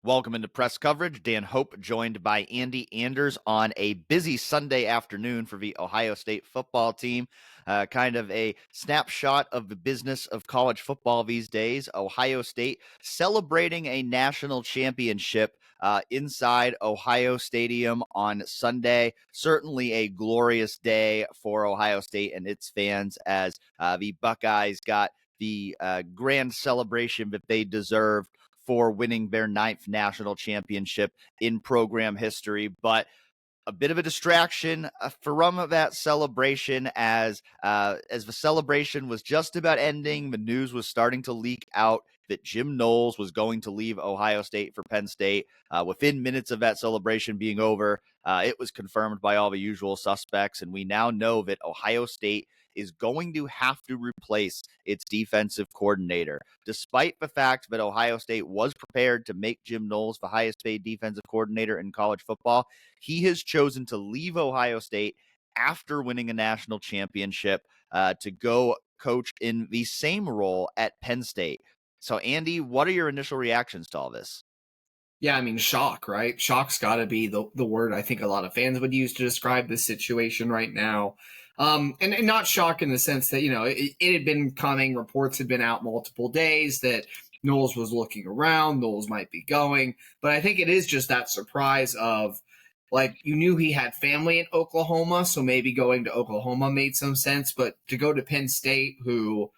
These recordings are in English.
Welcome into press coverage. Dan Hope joined by Andy Anders on a busy Sunday afternoon for the Ohio State football team. Kind of a snapshot of the business of college football these days. Ohio State celebrating a national championship inside Ohio Stadium on Sunday. Certainly a glorious day for Ohio State and its fans as the Buckeyes got the grand celebration that they deserved for winning their 9th national championship in program history. But a bit of a distraction from that celebration as the celebration was just about ending. The news was starting to leak out that Jim Knowles was going to leave Ohio State for Penn State. Within minutes of that celebration being over, it was confirmed by all the usual suspects, and we now know that Ohio State is going to have to replace its defensive coordinator. Despite the fact that Ohio State was prepared to make Jim Knowles the highest paid defensive coordinator in college football, he has chosen to leave Ohio State after winning a national championship to go coach in the same role at Penn State. So, Andy, what are your initial reactions to all this? Yeah, I mean, shock, right? Shock's got to be the word I think a lot of fans would use to describe this situation right now. And not shock in the sense that, it had been coming, reports had been out multiple days that Knowles was looking around, Knowles might be going. But I think it is just that surprise of, like, you knew he had family in Oklahoma, so maybe going to Oklahoma made some sense. But to go to Penn State, who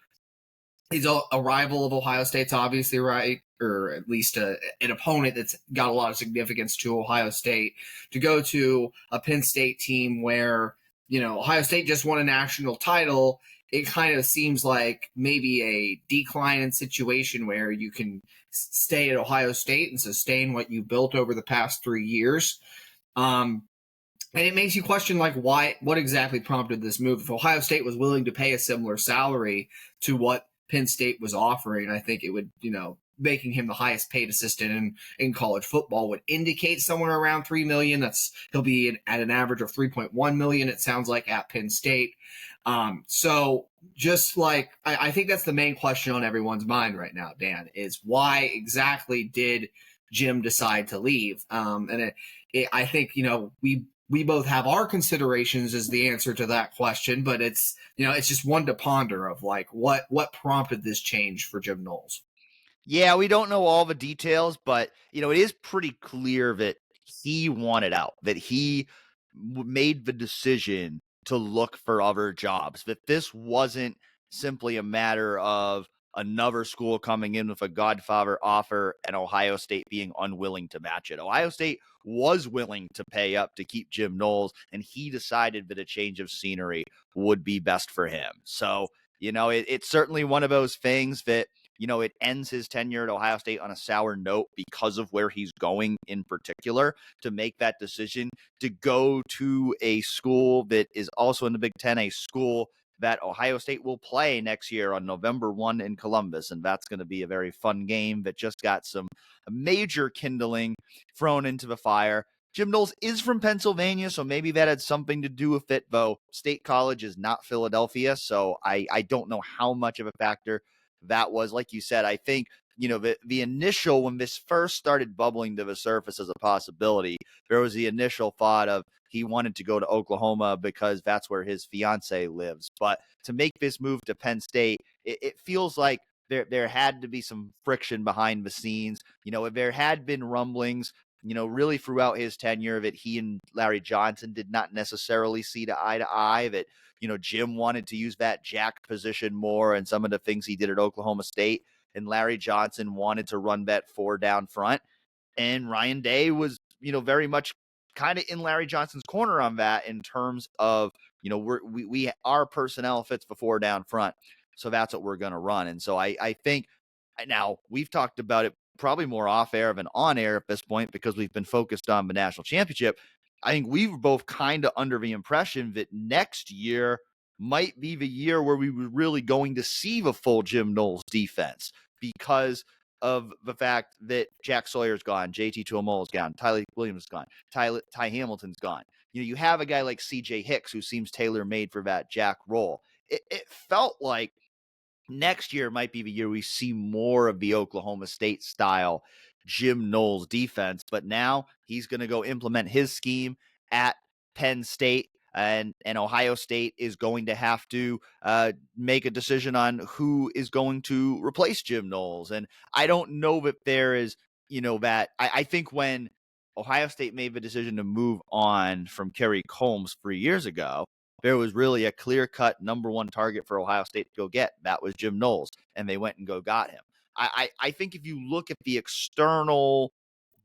is a rival of Ohio State's, obviously, right? Or at least an opponent that's got a lot of significance to Ohio State, to go to a Penn State team where, Ohio State just won a national title. It kind of seems like maybe a decline in situation where you can stay at Ohio State and sustain what you built over the past 3 years. And it makes you question, like, what exactly prompted this move? If Ohio State was willing to pay a similar salary to what Penn State was offering, I think it would, making him the highest paid assistant in college football would indicate somewhere around $3 million. He'll be at an average of $3.1 million, it sounds like, at Penn State. So just like, I think that's the main question on everyone's mind right now, Dan, is why exactly did Jim decide to leave? I think, we both have our considerations as the answer to that question, but it's just one to ponder of, like, what prompted this change for Jim Knowles. Yeah, we don't know all the details, but it is pretty clear that he wanted out, that he made the decision to look for other jobs, that this wasn't simply a matter of another school coming in with a Godfather offer and Ohio State being unwilling to match it. Ohio State was willing to pay up to keep Jim Knowles, and he decided that a change of scenery would be best for him. So, it's certainly one of those things that it ends his tenure at Ohio State on a sour note because of where he's going in particular, to make that decision to go to a school that is also in the Big Ten, a school that Ohio State will play next year on November 1 in Columbus. And that's going to be a very fun game that just got some major kindling thrown into the fire. Jim Knowles is from Pennsylvania, so maybe that had something to do with it, though State College is not Philadelphia, so I don't know how much of a factor that was. Like you said, I think, the initial, when this first started bubbling to the surface as a possibility, there was the initial thought of he wanted to go to Oklahoma because that's where his fiance lives. But to make this move to Penn State, it feels like there had to be some friction behind the scenes. There had been rumblings, really throughout his tenure, that he and Larry Johnson did not necessarily see eye to eye, that Jim wanted to use that jack position more and some of the things he did at Oklahoma State, and Larry Johnson wanted to run that 4 down front. And Ryan Day was, very much kind of in Larry Johnson's corner on that, in terms of, our personnel fits the 4 down front. So that's what we're going to run. And so I think now we've talked about it probably more off air than on air at this point because we've been focused on the national championship. I think we were both kind of under the impression that next year might be the year where we were really going to see the full Jim Knowles defense, because of the fact that Jack Sawyer's gone, JT Tuimolo's gone, Tyler Williams is gone, Ty Hamilton's gone. You have a guy like CJ Hicks who seems tailor-made for that Jack role. It felt like next year might be the year we see more of the Oklahoma State style Jim Knowles defense. But now he's going to go implement his scheme at Penn State. And Ohio State is going to have to make a decision on who is going to replace Jim Knowles. And I don't know that there is, that I think when Ohio State made the decision to move on from Kerry Combs 3 years ago, there was really a clear-cut number one target for Ohio State to go get. That was Jim Knowles, and they went and got him. I think if you look at the external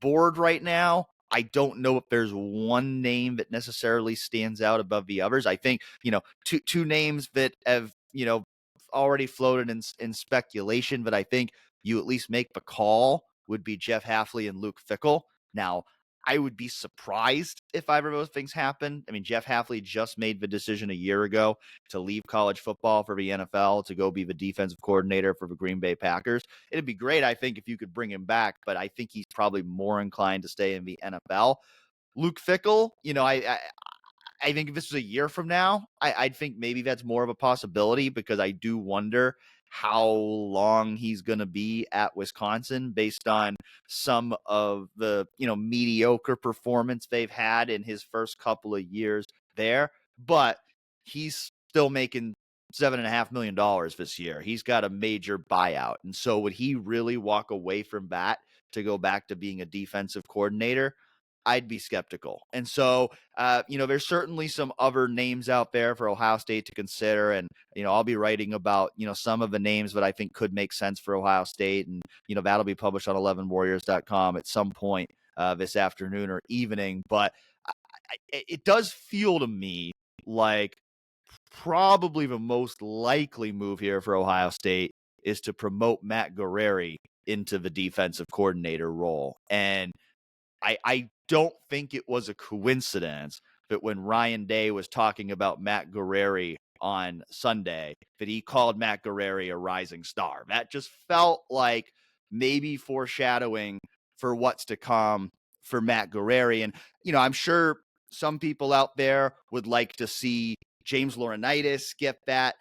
board right now, I don't know if there's one name that necessarily stands out above the others. I think, two names that have, already floated in speculation, but I think you at least make the call would be Jeff Hafley and Luke Fickell. Now, I would be surprised if either of those things happen. I mean, Jeff Hafley just made the decision a year ago to leave college football for the NFL to go be the defensive coordinator for the Green Bay Packers. It'd be great, I think, if you could bring him back, but I think he's probably more inclined to stay in the NFL. Luke Fickell, I think if this was a year from now, I'd think maybe that's more of a possibility, because I do wonder how long he's going to be at Wisconsin based on some of the, mediocre performance they've had in his first couple of years there. But he's still making $7.5 million this year. He's got a major buyout. And so would he really walk away from that to go back to being a defensive coordinator? I'd be skeptical. And so, there's certainly some other names out there for Ohio State to consider. And, I'll be writing about, some of the names that I think could make sense for Ohio State. And, that'll be published on 11warriors.com at some point this afternoon or evening. But it does feel to me like probably the most likely move here for Ohio State is to promote Matt Guerreri into the defensive coordinator role. And I don't think it was a coincidence that when Ryan Day was talking about Matt Guerreri on Sunday, that he called Matt Guerreri a rising star. That just felt like maybe foreshadowing for what's to come for Matt Guerreri. And, I'm sure some people out there would like to see James Laurinaitis get that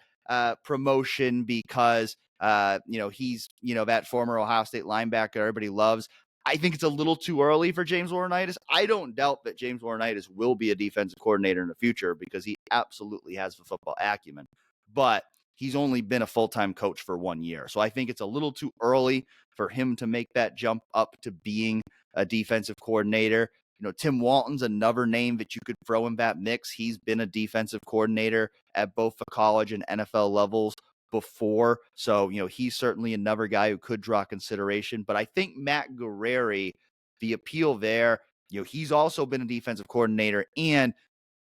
promotion because, he's, that former Ohio State linebacker everybody loves. I think it's a little too early for James Laurinaitis. I don't doubt that James Laurinaitis will be a defensive coordinator in the future because he absolutely has the football acumen. But he's only been a full-time coach for 1 year. So I think it's a little too early for him to make that jump up to being a defensive coordinator. Tim Walton's another name that you could throw in that mix. He's been a defensive coordinator at both the college and NFL levels before. So, he's certainly another guy who could draw consideration. But I think Matt Guerreri, the appeal there, he's also been a defensive coordinator. And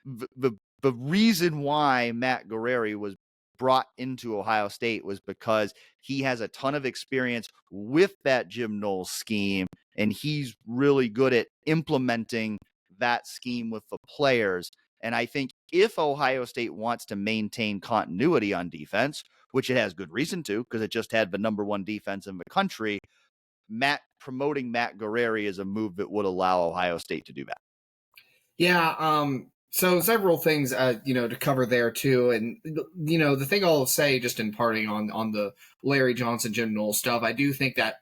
the reason why Matt Guerreri was brought into Ohio State was because he has a ton of experience with that Jim Knowles scheme, and he's really good at implementing that scheme with the players. And I think if Ohio State wants to maintain continuity on defense, which it has good reason to, because it just had the number one defense in the country, promoting Matt Guerreri is a move that would allow Ohio State to do that. Yeah, so several things, to cover there too. And, the thing I'll say just in parting on the Larry Johnson, Jim Knowles stuff, I do think that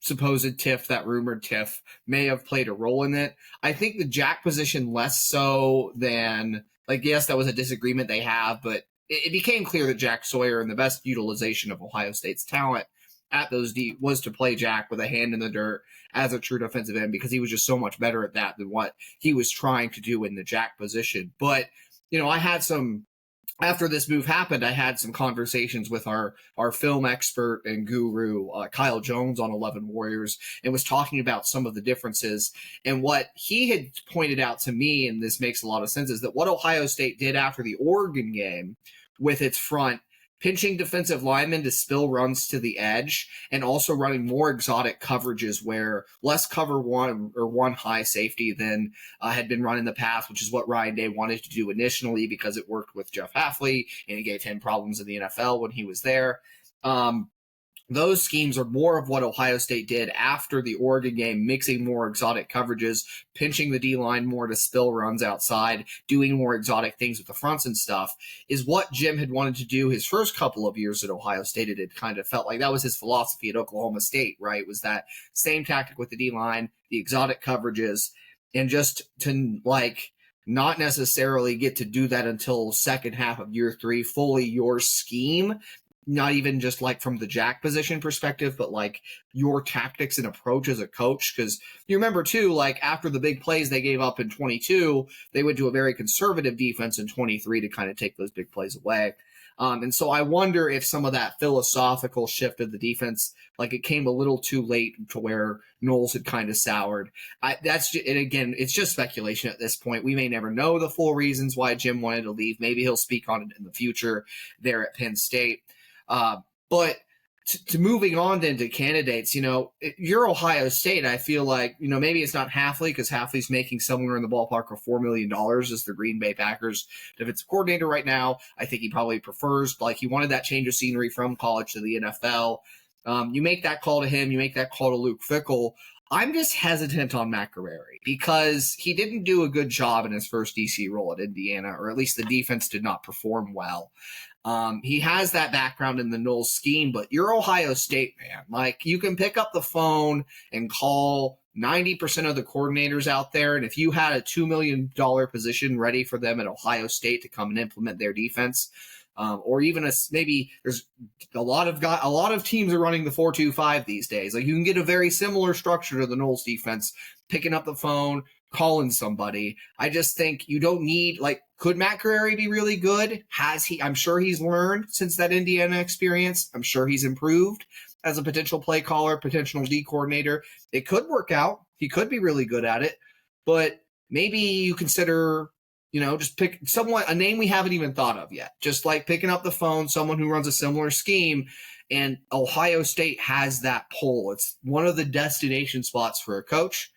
supposed tiff, that rumored tiff, may have played a role in it. I think the jack position less so than, yes, that was a disagreement they have, but it became clear that Jack Sawyer and the best utilization of Ohio State's talent at those was to play Jack with a hand in the dirt as a true defensive end, because he was just so much better at that than what he was trying to do in the Jack position. But, I had after this move happened, I had some conversations with our film expert and guru, Kyle Jones on 11 Warriors, and was talking about some of the differences. And what he had pointed out to me, and this makes a lot of sense, is that what Ohio State did after the Oregon game with its front, pinching defensive linemen to spill runs to the edge, and also running more exotic coverages where less cover one or one high safety than had been run in the past, which is what Ryan Day wanted to do initially because it worked with Jeff Hafley and it gave him problems in the NFL when he was there. those schemes are more of what Ohio State did after the Oregon game, mixing more exotic coverages, pinching the D-line more to spill runs outside, doing more exotic things with the fronts and stuff, is what Jim had wanted to do his first couple of years at Ohio State. It had kind of felt like that was his philosophy at Oklahoma State, right? Was that same tactic with the D-line, the exotic coverages, and just to not necessarily get to do that until second half of year 3, fully your scheme, not even just from the jack position perspective, but your tactics and approach as a coach. Because you remember too, after the big plays they gave up in 22, they went to a very conservative defense in 23 to kind of take those big plays away. And so I wonder if some of that philosophical shift of the defense, it came a little too late to where Knowles had kind of soured. And again, it's just speculation at this point. We may never know the full reasons why Jim wanted to leave. Maybe he'll speak on it in the future there at Penn State. But to moving on then to candidates, you're Ohio State. I feel like, maybe it's not Hafley because Hafley's making somewhere in the ballpark of $4 million as the Green Bay Packers defensive coordinator right now. I think he probably prefers, he wanted that change of scenery from college to the NFL. You make that call to him. You make that call to Luke Fickell. I'm just hesitant on Matt Guerreri because he didn't do a good job in his first DC role at Indiana, or at least the defense did not perform well. He has that background in the Knowles scheme, but you're Ohio State, man. You can pick up the phone and call 90% of the coordinators out there, and if you had a $2 million position ready for them at Ohio State to come and implement their defense, or even maybe there's a lot of teams are running the 4-2-5 these days. You can get a very similar structure to the Knowles defense, picking up the phone, calling somebody. I just think you don't need, could Matt Guerreri be really good? I'm sure he's learned since that Indiana experience. I'm sure he's improved as a potential play caller, potential D coordinator. It could work out. He could be really good at it, but maybe you consider, just pick a name we haven't even thought of yet. Just picking up the phone, someone who runs a similar scheme, and Ohio State has that pull. It's one of the destination spots for a coach.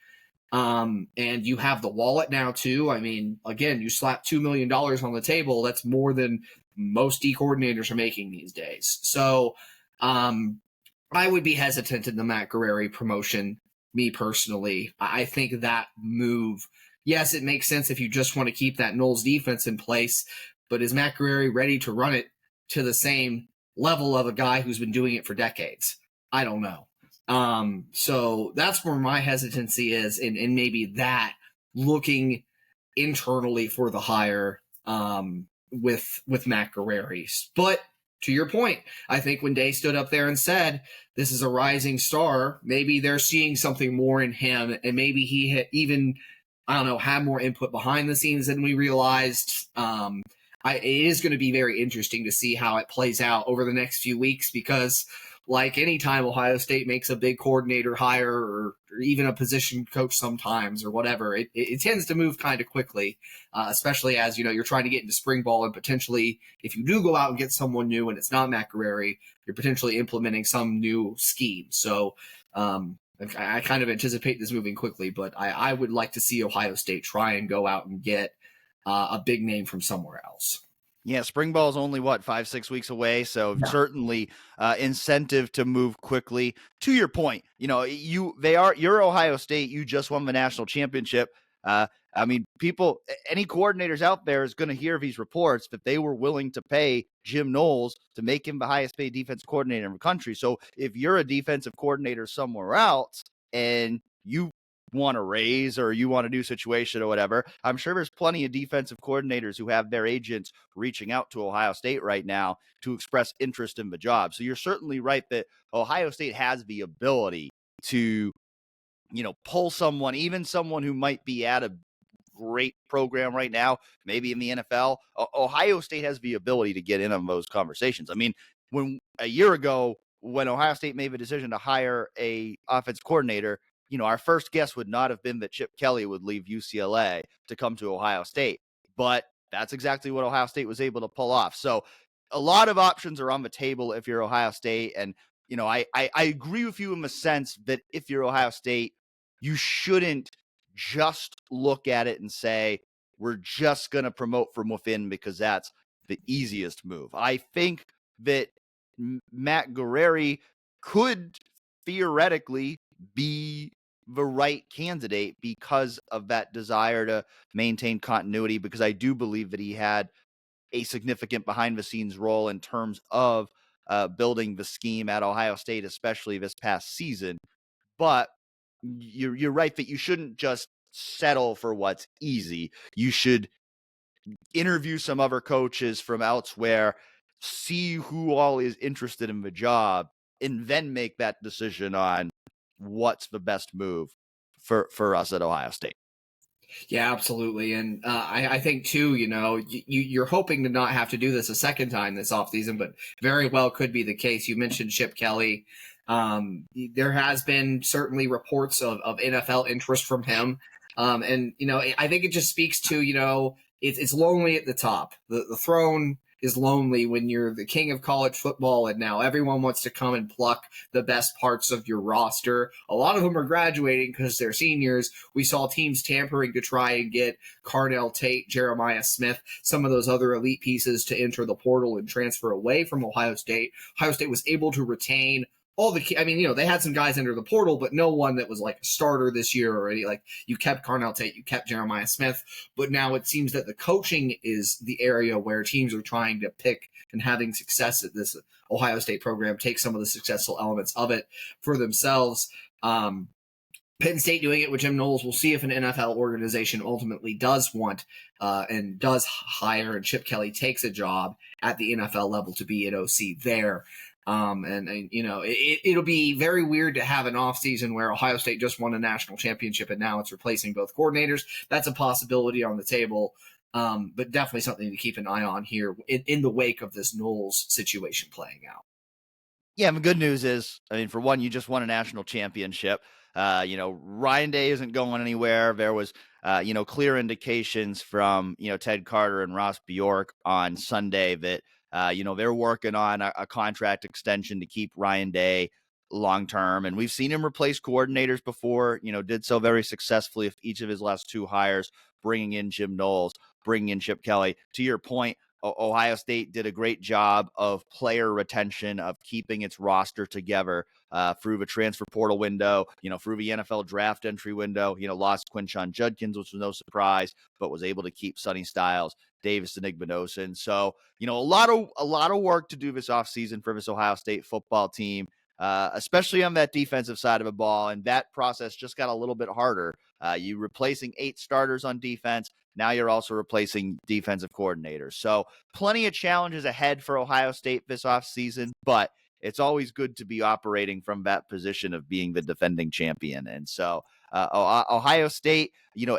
And you have the wallet now too. I mean, again, you slap $2 million on the table. That's more than most D coordinators are making these days. So, I would be hesitant in the Matt Guerreri promotion, me personally. I think that move, yes, it makes sense if you just want to keep that Knowles defense in place, but is Matt Guerreri ready to run it to the same level of a guy who's been doing it for decades? I don't know. So that's where my hesitancy is, and maybe that looking internally for the hire, with Matt Guerreri. But to your point, I think when Day stood up there and said, this is a rising star, maybe they're seeing something more in him, and maybe he had even, had more input behind the scenes than we realized. It is going to be very interesting to see how it plays out over the next few weeks, because anytime Ohio State makes a big coordinator hire or even a position coach sometimes or whatever, it tends to move kind of quickly, especially as, you're trying to get into spring ball, and potentially if you do go out and get someone new and it's not Matt Guerreri, you're potentially implementing some new scheme. So I kind of anticipate this moving quickly, but I would like to see Ohio State try and go out and get a big name from somewhere else. Yeah, spring ball is only 5-6 weeks away, so certainly incentive to move quickly. To your point, you're Ohio State. You just won the national championship. Any coordinators out there is going to hear these reports that they were willing to pay Jim Knowles to make him the highest paid defensive coordinator in the country. So if you're a defensive coordinator somewhere else and you want to raise or you want a new situation or whatever, I'm sure there's plenty of defensive coordinators who have their agents reaching out to Ohio State right now to express interest in the job. So you're certainly right that Ohio State has the ability to, pull someone, even someone who might be at a great program right now, maybe in the NFL. Ohio State has the ability to get in on those conversations. I mean, when a year ago, when Ohio State made the decision to hire a offensive coordinator, our first guess would not have been that Chip Kelly would leave UCLA to come to Ohio State, but that's exactly what Ohio State was able to pull off. So a lot of options are on the table if you're Ohio State. And, I agree with you in the sense that if you're Ohio State, you shouldn't just look at it and say, we're just going to promote from within because that's the easiest move. I think that Matt Guerreri could theoretically be the right candidate because of that desire to maintain continuity, because I do believe that he had a significant behind the scenes role in terms of building the scheme at Ohio State, especially this past season. But you're right that you shouldn't just settle for what's easy. You should interview some other coaches from elsewhere, see who all is interested in the job, and then make that decision on what's the best move for us at Ohio State. Yeah, absolutely. And I think too, you're hoping to not have to do this a second time this offseason, but very well could be the case. You mentioned Chip Kelly. There has been certainly reports of NFL interest from him. I think it just speaks to, it's lonely at the top. The throne is lonely when you're the king of college football, and now everyone wants to come and pluck the best parts of your roster. A lot of them are graduating because they're seniors. We saw teams tampering to try and get Carnell Tate, Jeremiah Smith, some of those other elite pieces to enter the portal and transfer away from Ohio State. Ohio State was able to retain all they had some guys enter the portal, but no one that was like a starter this year already. Like, you kept Carnell Tate, you kept Jeremiah Smith, but now it seems that the coaching is the area where teams are trying to pick and having success at this Ohio State program, take some of the successful elements of it for themselves. Penn State doing it with Jim Knowles. We'll see if an NFL organization ultimately does want and does hire, and Chip Kelly takes a job at the NFL level to be an OC there. It'll be very weird to have an offseason where Ohio State just won a national championship and now it's replacing both coordinators. That's a possibility on the table, but definitely something to keep an eye on here in the wake of this Knowles situation playing out. Yeah, and the good news is, for one, you just won a national championship. Ryan Day isn't going anywhere. There was, clear indications from, Ted Carter and Ross Bjork on Sunday that, they're working on a contract extension to keep Ryan Day long-term. And we've seen him replace coordinators before, did so very successfully with each of his last two hires, bringing in Jim Knowles, bringing in Chip Kelly. To your point, Ohio State did a great job of player retention, of keeping its roster together through the transfer portal window, through the NFL draft entry window. Lost Quinshon Judkins, which was no surprise, but was able to keep Sonny Styles, Davis Igbinosun. So, a lot of work to do this offseason for this Ohio State football team, especially on that defensive side of the ball. And that process just got a little bit harder. You replacing 8 starters on defense. Now you're also replacing defensive coordinators. So plenty of challenges ahead for Ohio State this offseason, but it's always good to be operating from that position of being the defending champion. And so Ohio State,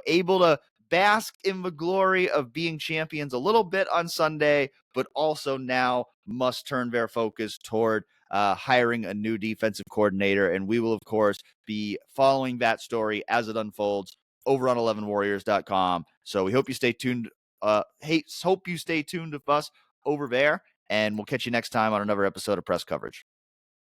able to bask in the glory of being champions a little bit on Sunday, but also now must turn their focus toward hiring a new defensive coordinator. And we will, of course, be following that story as it unfolds over on 11warriors.com. So we hope you stay tuned. Hope you stay tuned with us over there, and we'll catch you next time on another episode of Press Coverage.